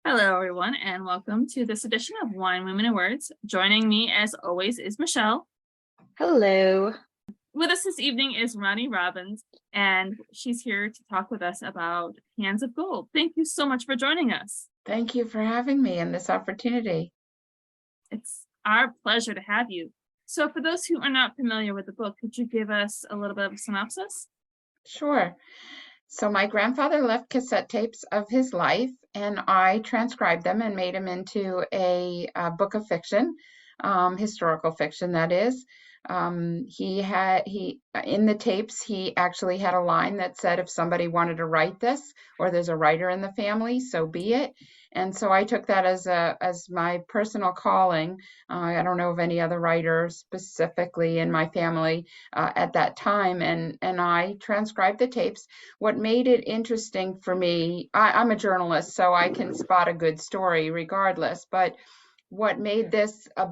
Hello, everyone, and welcome to this edition of Wine, Women, and Words. Joining me, as always, is Michelle. Hello. With us this evening is Roni Robbins, and she's here to talk with us about Hands of Gold. Thank you so much for joining us. Thank you for having me and this opportunity. It's our pleasure to have you. So for those who are not familiar with the book, could you give us a little bit of a synopsis? Sure. So my grandfather left cassette tapes of his life, and I transcribed them and made them into a book of fiction, historical fiction, that is. He in the tapes, he actually had a line that said, if somebody wanted to write this, or there's a writer in the family, so be it. And so I took that as my personal calling. I don't know of any other writers specifically in my family at that time, and I transcribed the tapes. What made it interesting for me, I'm a journalist, so I can spot a good story regardless, but what made this a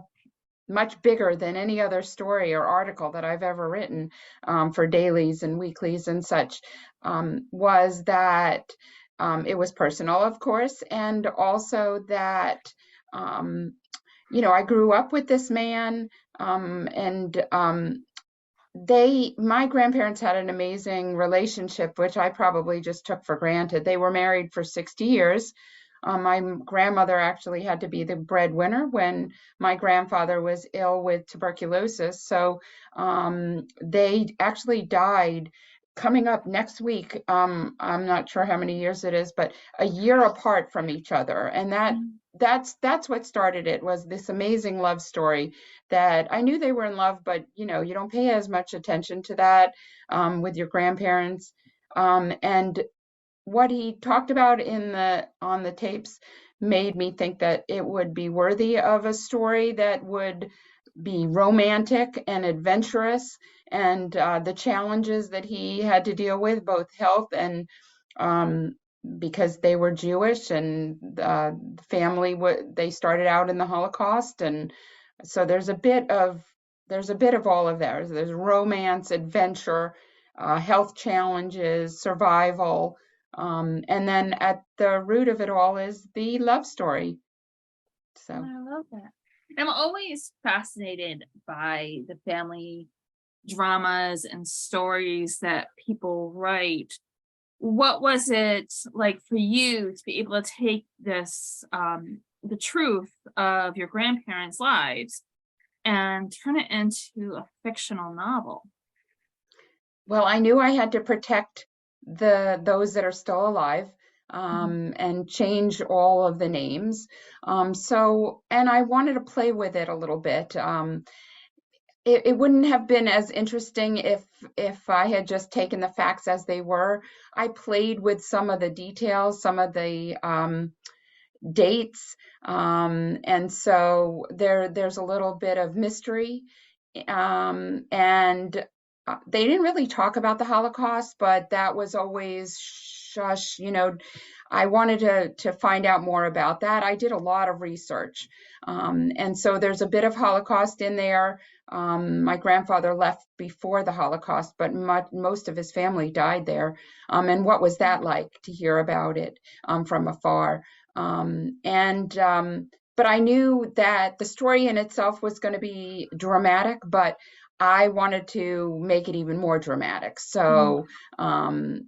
much bigger than any other story or article that I've ever written for dailies and weeklies and such was that it was personal, of course, and also that I grew up with this man, and my grandparents had an amazing relationship, which I probably just took for granted. They were married for 60 years. My grandmother actually had to be the breadwinner when my grandfather was ill with tuberculosis. So they actually died coming up next week. I'm not sure how many years it is, but a year apart from each other. And that's what started it, was this amazing love story that I knew they were in love, but you don't pay as much attention to that with your grandparents. And what he talked about on the tapes made me think that it would be worthy of a story that would be romantic and adventurous, and the challenges that he had to deal with, both health and because they were Jewish, and the family they started out in the Holocaust, and so there's a bit of all of that. There's romance, adventure, health challenges, survival. And then at the root of it all is the love story. So I love that. I'm always fascinated by the family dramas and stories that people write. What was it like for you to be able to take this, the truth of your grandparents' lives and turn it into a fictional novel? well, I knew I had to protect those that are still alive, and change all of the names. And I wanted to play with it a little bit. It wouldn't have been as interesting if I had just taken the facts as they were. I played with some of the details, some of the dates, and so there's a little bit of mystery, and they didn't really talk about the Holocaust, but that was always shush. I wanted to find out more about that. I did a lot of research, and so there's a bit of Holocaust in there. My grandfather left before the Holocaust, but most of his family died there. And what was that like, to hear about it from afar? But I knew that the story in itself was going to be dramatic, but I wanted to make it even more dramatic. So, and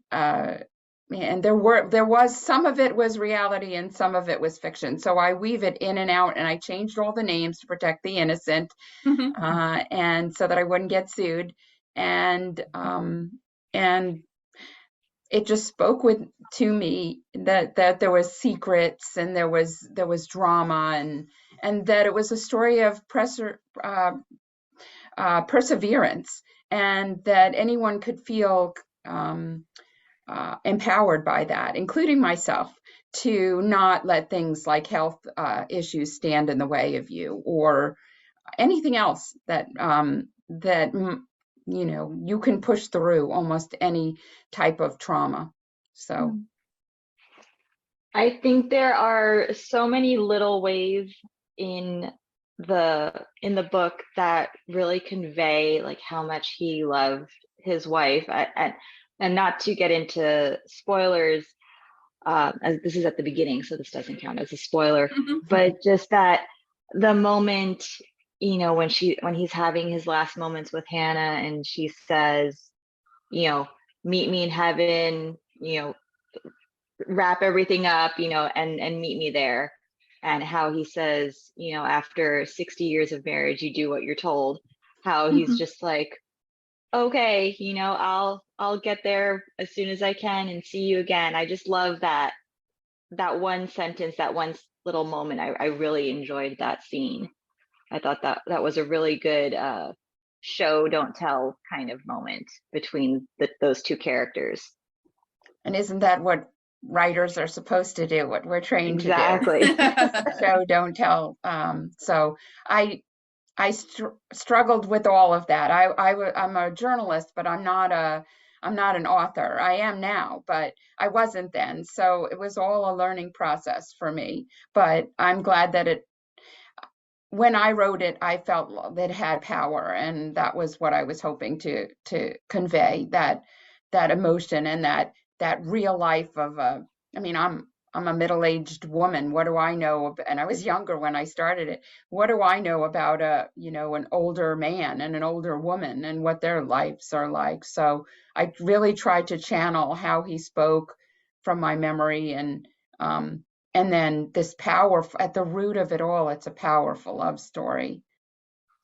there was some of it was reality and some of it was fiction. So I weave it in and out, and I changed all the names to protect the innocent, and so that I wouldn't get sued. And it just spoke to me that there was secrets, and there was drama, and that it was a story of perseverance, and that anyone could feel empowered by that, including myself, to not let things like health issues stand in the way of you, or anything else that you can push through almost any type of trauma. So I think there are so many little ways in the book that really convey like how much he loved his wife, and not to get into spoilers, as this is at the beginning, so this doesn't count as a spoiler, but just that the moment, you know, when he's having his last moments with Hannah and she says, you know, meet me in heaven, you know, wrap everything up, you know, and meet me there. And how he says, you know, after 60 years of marriage, you do what you're told. How he's just like, okay, you know, I'll get there as soon as I can and see you again. I just love that one sentence, that one little moment. I really enjoyed that scene. I thought that was a really good show don't tell kind of moment between those two characters. And isn't that what writers are supposed to do, what we're trained Exactly. to do? Show, don't tell. So I struggled with all of that. I'm a journalist, but I'm not an author. I am now, but I wasn't then. So it was all a learning process for me. But I'm glad that when I wrote it, I felt that it had power, and that was what I was hoping to convey, that emotion and that real life of I mean, I'm a middle-aged woman. What do I know? And I was younger when I started it. What do I know about an older man and an older woman and what their lives are like? So I really tried to channel how he spoke from my memory, and then this power at the root of it all. It's a powerful love story.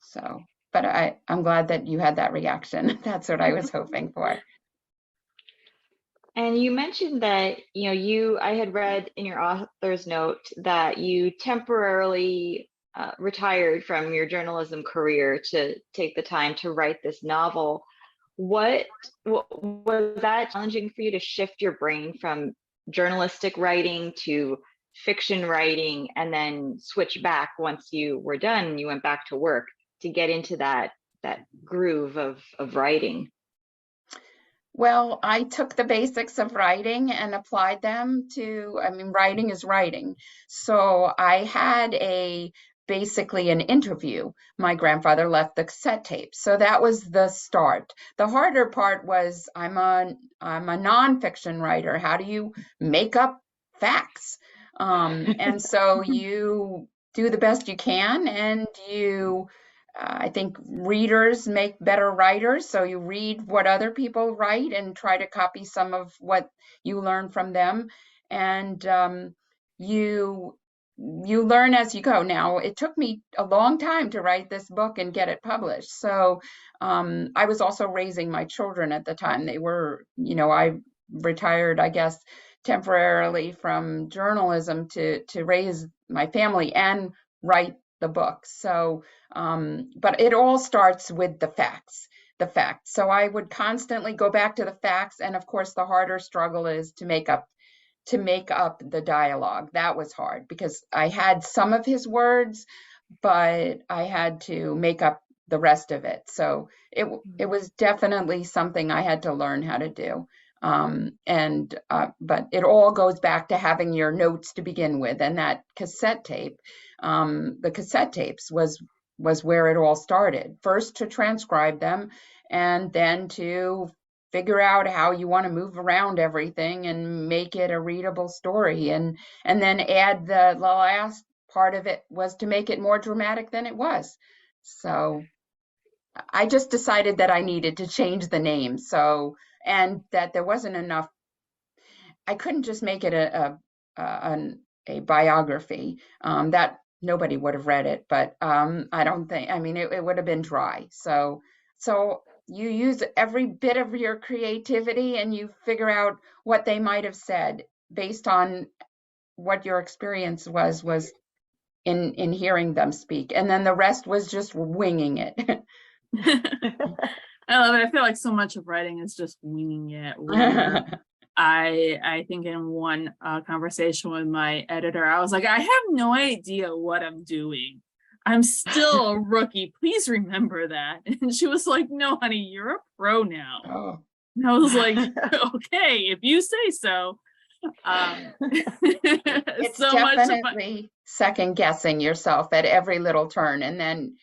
So, but I'm glad that you had that reaction. That's what I was hoping for. And you mentioned that, you know, I had read in your author's note that you temporarily retired from your journalism career to take the time to write this novel. What was that challenging for you to shift your brain from journalistic writing to fiction writing and then switch back once you were done and you went back to work to get into that groove of writing? Well, I took the basics of writing and applied them writing is writing. So I had basically an interview. My grandfather left the cassette tape. So that was the start. The harder part was I'm a nonfiction writer. How do you make up facts? And so you do the best you can, and I think readers make better writers. So you read what other people write and try to copy some of what you learn from them. And you learn as you go. Now, it took me a long time to write this book and get it published. So I was also raising my children at the time. They were, I retired, I guess, temporarily from journalism to raise my family and write the book. So, but it all starts with the facts. So I would constantly go back to the facts. And of course, the harder struggle is to make up the dialogue. That was hard because I had some of his words, but I had to make up the rest of it. So it was definitely something I had to learn how to do. But it all goes back to having your notes to begin with, and that cassette tape. The cassette tapes was where it all started. First to transcribe them, and then to figure out how you want to move around everything and make it a readable story, and then add the last part of it was to make it more dramatic than it was. So I just decided that I needed to change the name. So, and that there wasn't enough. I couldn't just make it a biography. That nobody would have read it, but I don't think. I mean, it would have been dry. So you use every bit of your creativity and you figure out what they might have said based on what your experience was in hearing them speak, and then the rest was just winging it. I love it. I feel like so much of writing is just winging it. I think in one conversation with my editor, I was like, I have no idea what I'm doing. I'm still a rookie. Please remember that. And she was like, no, honey, you're a pro now. Oh. And I was like, okay, if you say so. It's so definitely second guessing yourself at every little turn. And then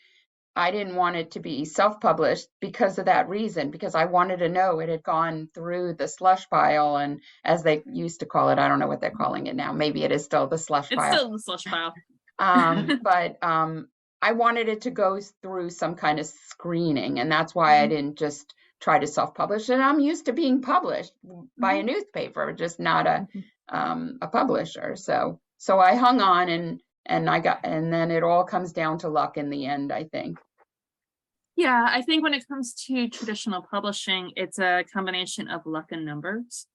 I didn't want it to be self-published because of that reason, because I wanted to know it had gone through the slush pile, and as they used to call it, I don't know what they're calling it now. Maybe it is still the slush It's pile. still the slush pile. But I wanted it to go through some kind of screening, and that's why I didn't just try to self-publish it. I'm used to being published by a newspaper, just not a publisher. So I hung on, and then it all comes down to luck in the end, I think. Yeah, I think when it comes to traditional publishing, it's a combination of luck and numbers.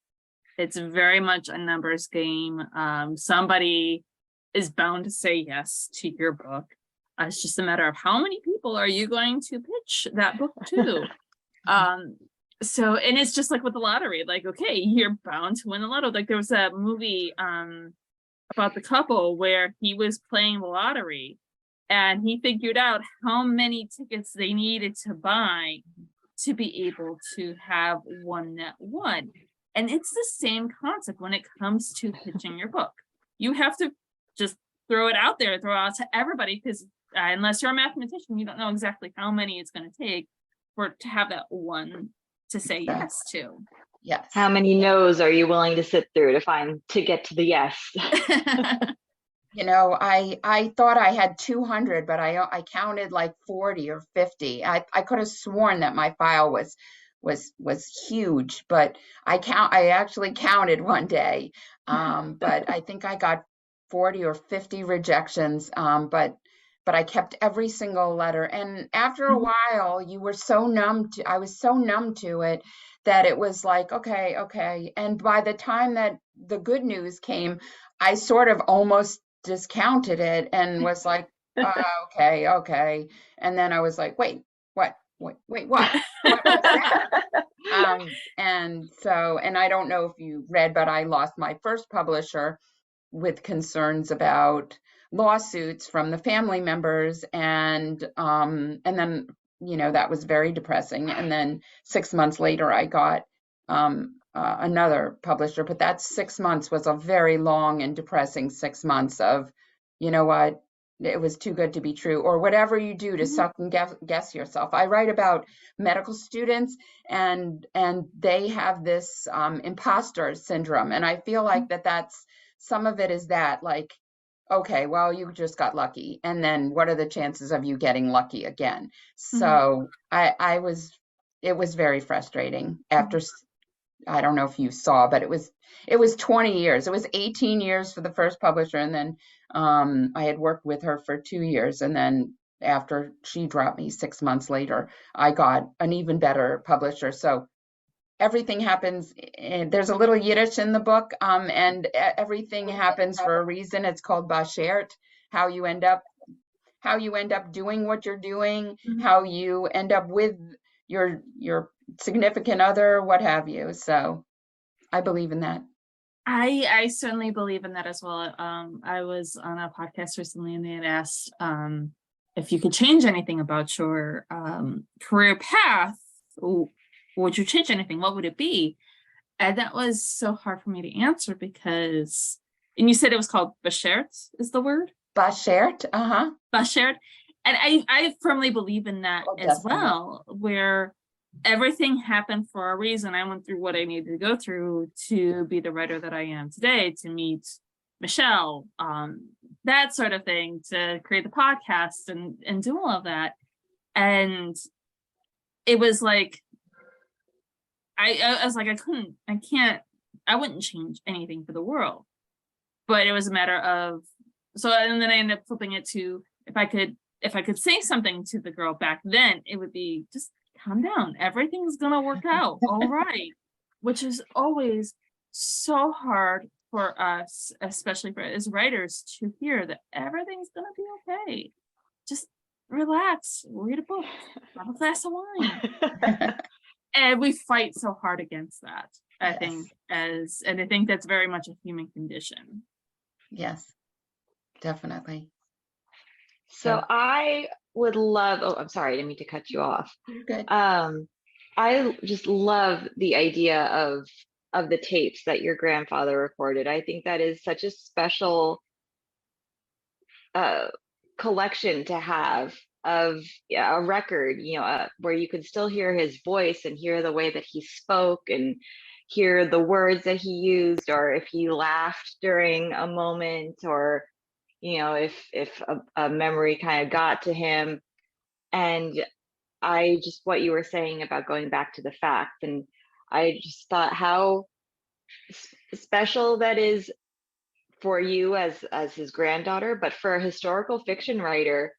It's very much a numbers game. Somebody is bound to say yes to your book. It's just a matter of how many people are you going to pitch that book to. So, and it's just like with the lottery, like, okay, you're bound to win the lotto. Like there was a movie about the couple where he was playing the lottery and he figured out how many tickets they needed to buy to be able to have one that won. And it's the same concept when it comes to pitching your book. You have to just throw it out there, throw it out to everybody, because unless you're a mathematician, you don't know exactly how many it's going to take to have that one to say yes to. Yes. How many no's are you willing to sit through to get to the yes? You know, I thought I had 200, but I counted like 40 or 50. I could have sworn that my file was huge, but I actually counted one day. But I think I got 40 or 50 rejections. But I kept every single letter. And after a while, I was so numb to it that it was like, okay. And by the time that the good news came, I sort of almost discounted it and was like, okay. And then I was like, wait, what? What was that? And I don't know if you read, but I lost my first publisher with concerns about lawsuits from the family members, and then that was very depressing. And then 6 months later, I got another publisher, but that 6 months was a very long and depressing 6 months of, you know what, it was too good to be true, or whatever you do to second guess yourself. I write about medical students, and they have this imposter syndrome, and I feel like that's some of it is that, like, okay, well, you just got lucky, and then what are the chances of you getting lucky again? So it was very frustrating after. I don't know if you saw, but it was 20 years. It was 18 years for the first publisher, and then I had worked with her for 2 years, and then after she dropped me 6 months later, I got an even better publisher. So everything happens. There's a little Yiddish in the book, and everything happens for a reason. It's called bashert, how you end up doing what you're doing, how you end up with your significant other, what have you. So I believe in that. I certainly believe in that as well. I was on a podcast recently, and they had asked if you could change anything about your career path. Would you change anything? What would it be? And that was so hard for me to answer because, and you said it was called bashert is the word? Bashert, Bashert. And I firmly believe in that as well, where everything happened for a reason. I went through what I needed to go through to be the writer that I am today, to meet Michelle, that sort of thing, to create the podcast and do all of that. And it was like, I was like, I wouldn't change anything for the world. But it was a matter of, and then I ended up flipping it to, if I could say something to the girl back then, it would be just calm down. Everything's gonna work out. All right. Which is always so hard for us, especially as writers, to hear that everything's gonna be okay. Just relax, read a book, have a glass of wine. And we fight so hard against that, I think, and I think that's very much a human condition. Yes, definitely. So I would love, I'm sorry, I didn't mean to cut you off. You're good. I just love the idea of the tapes that your grandfather recorded. I think that is such a special collection to have. of a record, where you could still hear his voice and hear the way that he spoke and hear the words that he used, or if he laughed during a moment, or if a memory kind of got to him. And I just, what you were saying about going back to the facts, and I just thought how special that is for you as his granddaughter, but for a historical fiction writer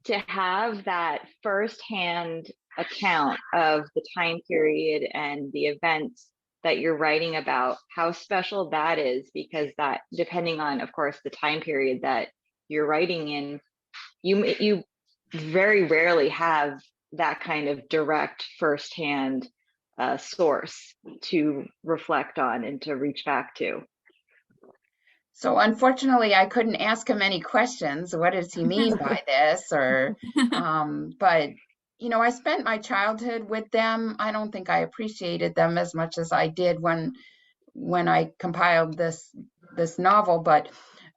to have that firsthand account of the time period and the events that you're writing about, how special that is, because that, depending on, of course, the time period that you're writing in, you very rarely have that kind of direct firsthand source to reflect on and to reach back to. So unfortunately, I couldn't ask him any questions. What does he mean by this? Or, but I spent my childhood with them. I don't think I appreciated them as much as I did when I compiled this novel. But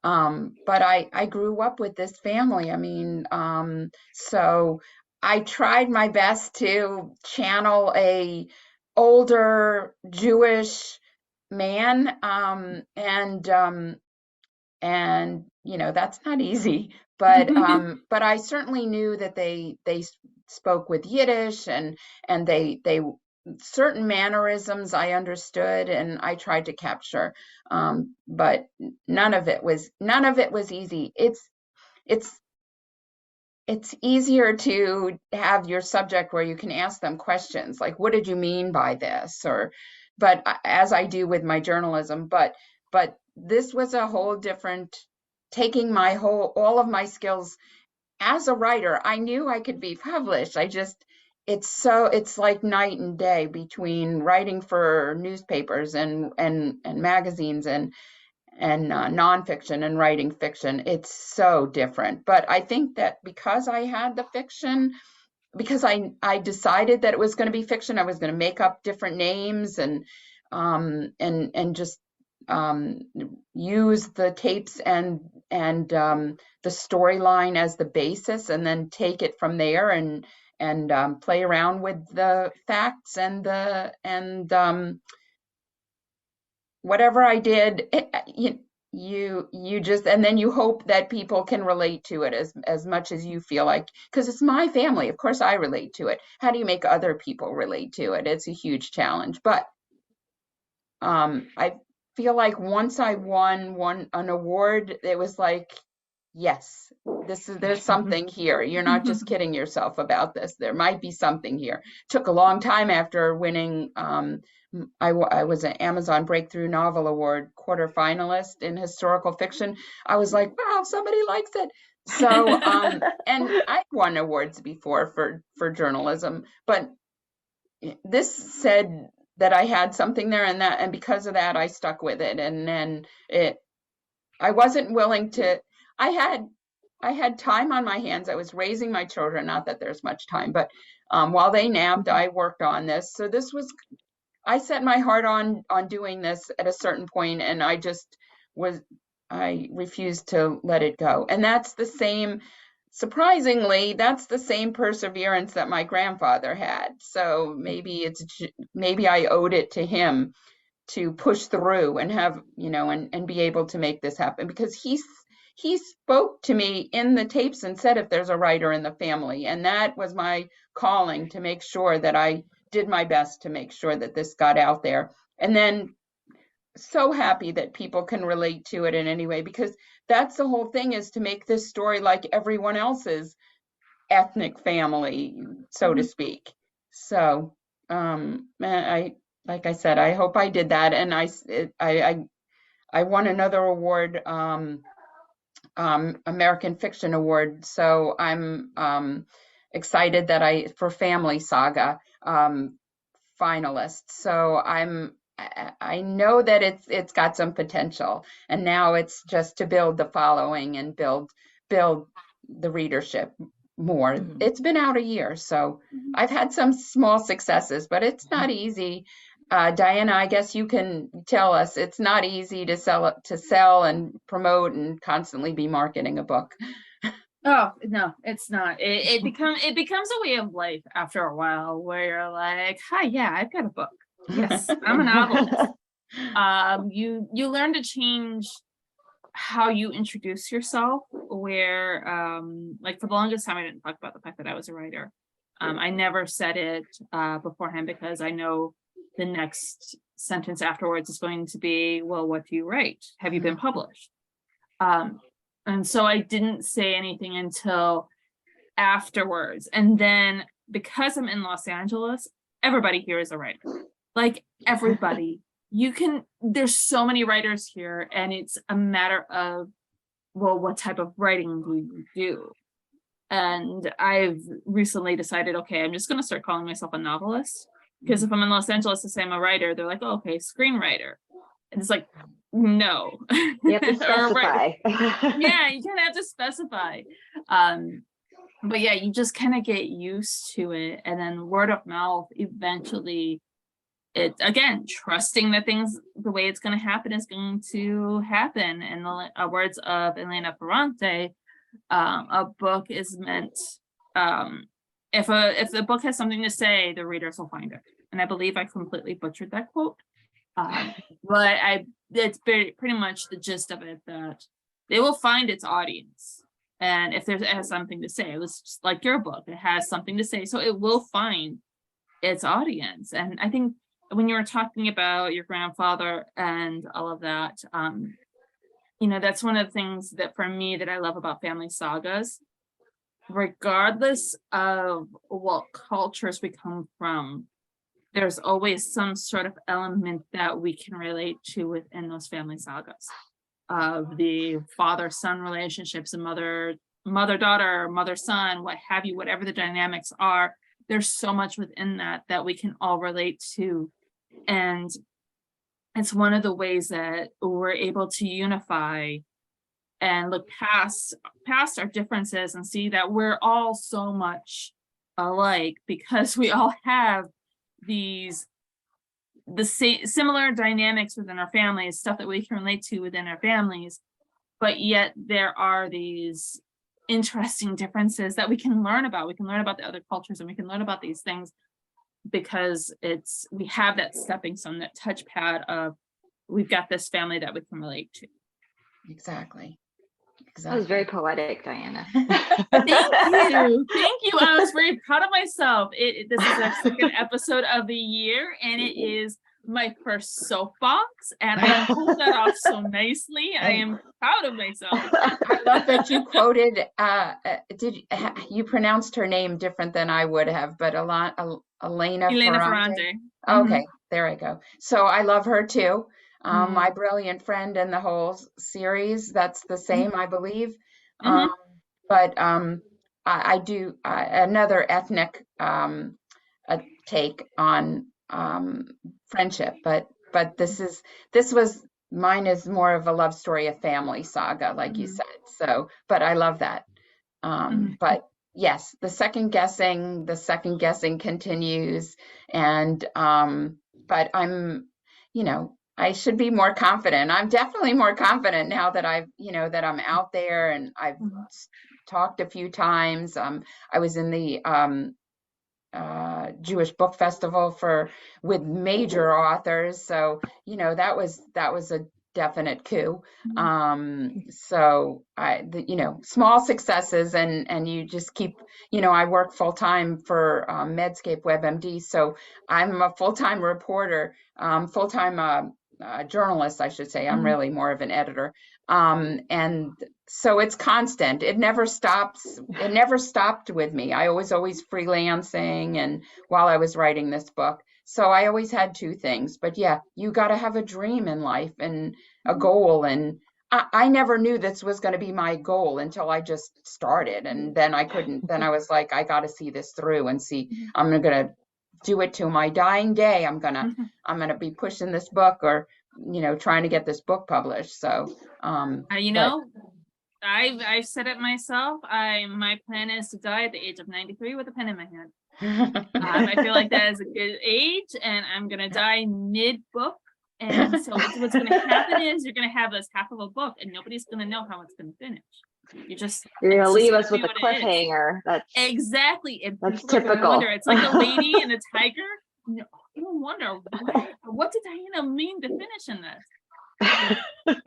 I grew up with this family. I mean, so I tried my best to channel a older Jewish man, and that's not easy, but but I certainly knew that they spoke with Yiddish, and they certain mannerisms I understood and I tried to capture, but none of it was easy. It's easier to have your subject where you can ask them questions like, what did you mean by this? But as I do with my journalism, but this was a whole different, taking all of my skills as a writer. I knew I could be published. It's like night and day between writing for newspapers and magazines and nonfiction and writing fiction. It's so different. But I think that because I had the fiction, because I decided that it was going to be fiction, I was going to make up different names and just use the tapes and the storyline as the basis, and then take it from there and play around with the facts and whatever I did. You just, and then you hope that people can relate to it as much as you feel like, because it's my family. Of course I relate to it. How do you make other people relate to it? It's a huge challenge. But I feel like once I won an award, it was like, yes, there's something here. You're not just kidding yourself about this. There might be something here. It took a long time after winning. I was an Amazon Breakthrough Novel Award quarterfinalist in historical fiction. I was like, wow, somebody likes it. So, and I've won awards before for journalism, but this said that I had something there, and because of that, I stuck with it. And then I wasn't willing to. I had time on my hands. I was raising my children. Not that there's much time, but while they napped, I worked on this. So I set my heart on doing this at a certain point, and I refused to let it go. And surprisingly, that's the same perseverance that my grandfather had. So maybe I owed it to him to push through and have, and be able to make this happen, because he spoke to me in the tapes and said, if there's a writer in the family. And that was my calling, to make sure that I did my best to make sure that this got out there. And then so happy that people can relate to it in any way, because that's the whole thing, is to make this story like everyone else's ethnic family, so to speak. So like I said, I hope I did that. And I won another award, American Fiction Award. So I'm excited that for Family Saga finalist. So I know that it's got some potential, and now it's just to build the following and build the readership more. Mm-hmm. It's been out a year, so I've had some small successes, but it's not easy. Diana, I guess you can tell us, it's not easy to sell and promote and constantly be marketing a book. Oh no, it's not. It becomes a way of life after a while, where you're like, hi, yeah, I've got a book. Yes, I'm a novelist. You learn to change how you introduce yourself, where like for the longest time I didn't talk about the fact that I was a writer. I never said it beforehand, because I know the next sentence afterwards is going to be, well, what do you write? Have you been published? And so I didn't say anything until afterwards. And then because I'm in Los Angeles, everybody here is a writer. Like everybody. There's so many writers here, and it's a matter of, well, what type of writing do you do? And I've recently decided, okay, I'm just going to start calling myself a novelist, because if I'm in Los Angeles to say I'm a writer, they're like, oh, okay, screenwriter. And it's like, no. You have to specify. Yeah, you kind of have to specify. But yeah, you just kind of get used to it. And then word of mouth, eventually, it, again, trusting that things, the way it's going to happen is going to happen. In the words of Elena Ferrante, a book is meant, if the book has something to say, the readers will find it. And I believe I completely butchered that quote. But it's pretty much the gist of it, that they will find its audience. And if it has something to say, it was just like your book, it has something to say, so it will find its audience. And I think when you were talking about your grandfather and all of that, that's one of the things that for me that I love about family sagas. Regardless of what cultures we come from, there's always some sort of element that we can relate to within those family sagas, of the father-son relationships and mother-daughter, mother-son, what have you, whatever the dynamics are. There's so much within that we can all relate to. And it's one of the ways that we're able to unify and look past our differences and see that we're all so much alike, because we all have the similar dynamics within our families, stuff that we can relate to within our families, but yet there are these interesting differences that we can learn about. We can learn about the other cultures, and we can learn about these things because we have that stepping stone, that touchpad of, we've got this family that we can relate to. Exactly. That was very poetic, Diana. Thank you. I was very proud of myself. This is our second episode of the year, and it is my first soapbox, and I pulled that off so nicely. I am proud of myself. I love that you quoted, you pronounced her name different than I would have, but Elena Ferrante. Okay, there I go. So I love her too. My brilliant friend and the whole series, that's the same, I believe. But I do another ethnic take on friendship, but mine is more of a love story, a family saga, like you said. So, but I love that. But yes, the second guessing continues, and but I'm, I should be more confident. I'm definitely more confident now that that I'm out there, and I've talked a few times. I was in the Jewish Book Festival with major authors, so that was a definite coup. So small successes, and you just keep, I work full time for Medscape WebMD, so I'm a full-time reporter, full-time journalist, I should say. I'm really more of an editor. And so it's constant. It never stops. It never stopped with me. I was always freelancing, and while I was writing this book. So I always had two things. But yeah, you got to have a dream in life and a goal. And I never knew this was going to be my goal until I just started. And then then I was like, I got to see this through and see, I'm going to do it till my dying day. I'm going to be pushing this book, or, trying to get this book published. So, I've said it myself. My plan is to die at the age of 93 with a pen in my hand. I feel like that is a good age, and I'm going to die mid-book. And so what's going to happen is you're going to have this half of a book, and nobody's going to know how it's going to finish. You just, You're gonna it's just leave gonna us be with a what it is. cliffhanger. Exactly. And That's people are gonna typical. wonder. It's like the lady and the tiger. No, people wonder what did Diana mean to finish in this?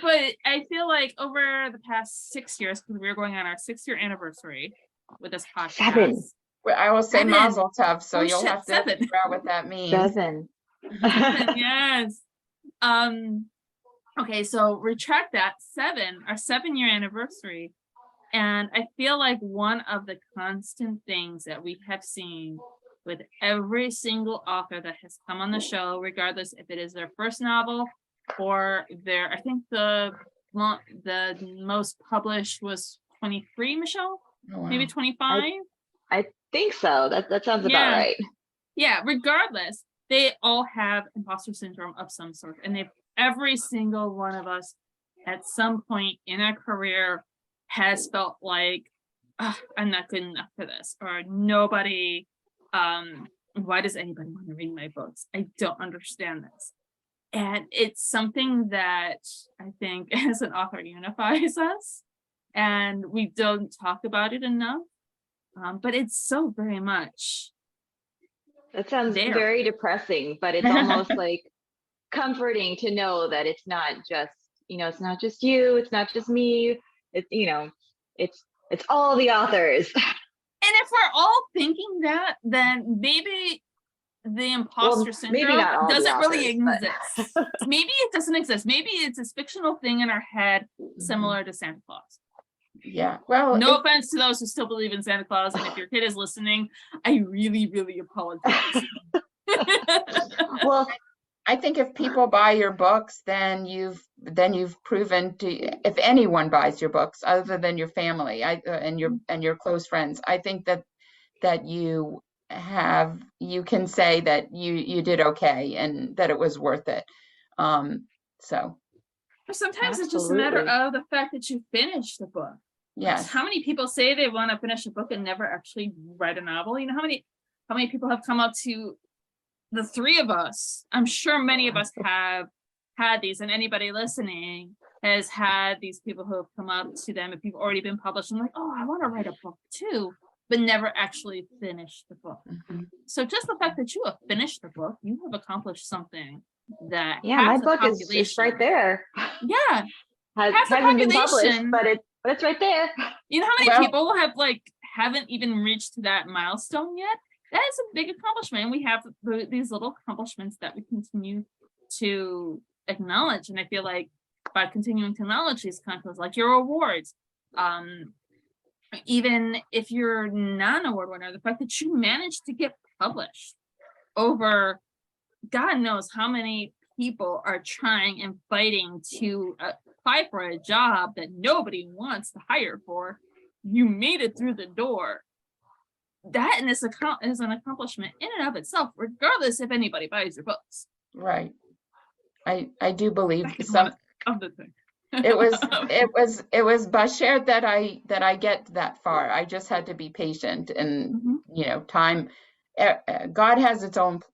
But I feel like over the past 6 years, because we're going on our 6-year anniversary with this podcast. 7. Well, I will say 7. Mazel Tov, so Oh, you'll shit, have to 7. figure out what that means. 7. 7, yes. Okay, so retract that. 7, our 7-year anniversary. And I feel like one of the constant things that we have seen with every single author that has come on the show, regardless if it is their first novel or their, I think the most published was 23, Michelle? Oh, wow. Maybe 25? I think so. That sounds about Yeah. right. Yeah, regardless, they all have imposter syndrome of some sort. And every single one of us at some point in our career has felt like, I'm not good enough for this, or nobody, why does anybody want to read my books? I don't understand this. And it's something that I think as an author unifies us, and we don't talk about it enough, but it's so very much That sounds there. very depressing, but it's almost like comforting to know that it's not just, it's not just you, it's not just me, it's, it's all the authors. And if we're all thinking that, then maybe the imposter maybe syndrome not all the doesn't really authors, exist. Maybe it doesn't exist. Maybe it's a fictional thing in our head, similar to Santa Claus. Yeah. Well, No offense to those who still believe in Santa Claus, and if your kid is listening, I really, really apologize. Well, I think if people buy your books, then you've proven to, if anyone buys your books other than your family, and your close friends, I think that you can say that you did okay and that it was worth it. So Or sometimes it's just a matter absolutely. of the fact that you finished the book. yes. How many people say they want to finish a book and never actually write a novel? You know, how many people have come up to the three of us? I'm sure many of us have had these, and anybody listening has had these people who have come up to them if you've already been published and like, oh, I want to write a book too, but never actually finished the book. So just the fact that you have finished the book, you have accomplished something that My book is right there. Yeah. Hasn't been published, but it's right there. You know how many people haven't even reached that milestone yet? That is a big accomplishment. And we have these little accomplishments that we continue to acknowledge. And I feel like by continuing to acknowledge these contests, like your awards, even if you're not an award winner, the fact that you managed to get published over God knows how many people are trying and fighting to apply for a job that nobody wants to hire for. You made it through the door. That is an accomplishment in and of itself, regardless if anybody buys your books. Right. I do believe some of the thing. it was Bashert that I get that far. I just had to be patient and time. God has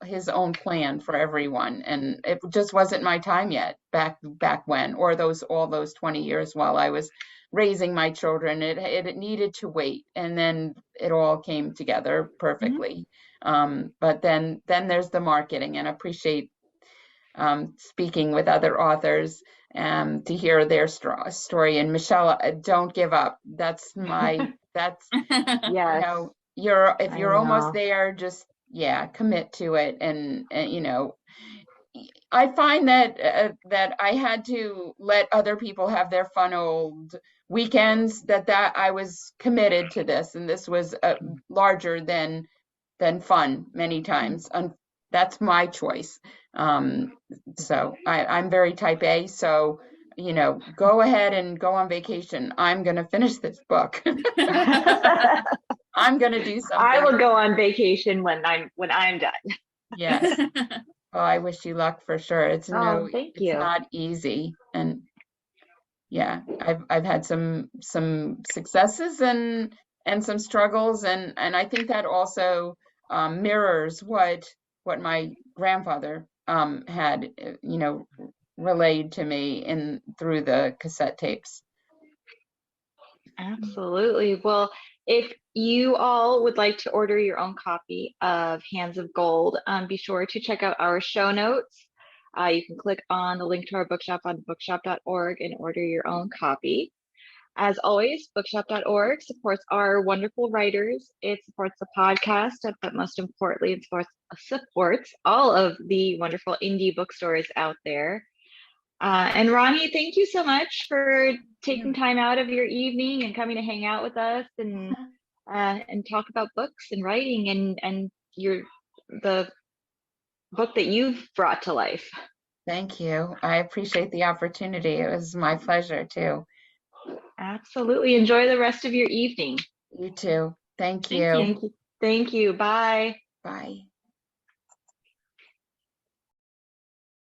his own plan for everyone, and it just wasn't my time yet back when, or all those 20 years while I was raising my children. It needed to wait, and then it all came together perfectly. But then there's the marketing, and I appreciate speaking with other authors to hear their story. And Michelle, don't give up. That's yes. If you're almost there, just commit to it. And I find that I had to let other people have their fun old weekends, that I was committed to this, and this was larger than fun many times. That's my choice. So I'm very type A, so go ahead and go on vacation. I'm gonna finish this book. I'm gonna do something. I will go on vacation when I'm done. Yes. Well, I wish you luck for sure. It's thank you. It's not easy, and I've had some successes and some struggles, and I think that also mirrors what my grandfather had relayed to me through the cassette tapes. Absolutely. Well, if you all would like to order your own copy of Hands of Gold, be sure to check out our show notes. You can click on the link to our bookshop on bookshop.org and order your own copy. As always, bookshop.org supports our wonderful writers. It supports the podcast, but most importantly, it supports all of the wonderful indie bookstores out there. And Roni, thank you so much for taking time out of your evening and coming to hang out with us and talk about books and writing and the book that you've brought to life. Thank you. I appreciate the opportunity. It was my pleasure too. Absolutely. Enjoy the rest of your evening. You too. Thank Thank you. you. Thank you. Thank you. Bye. Bye.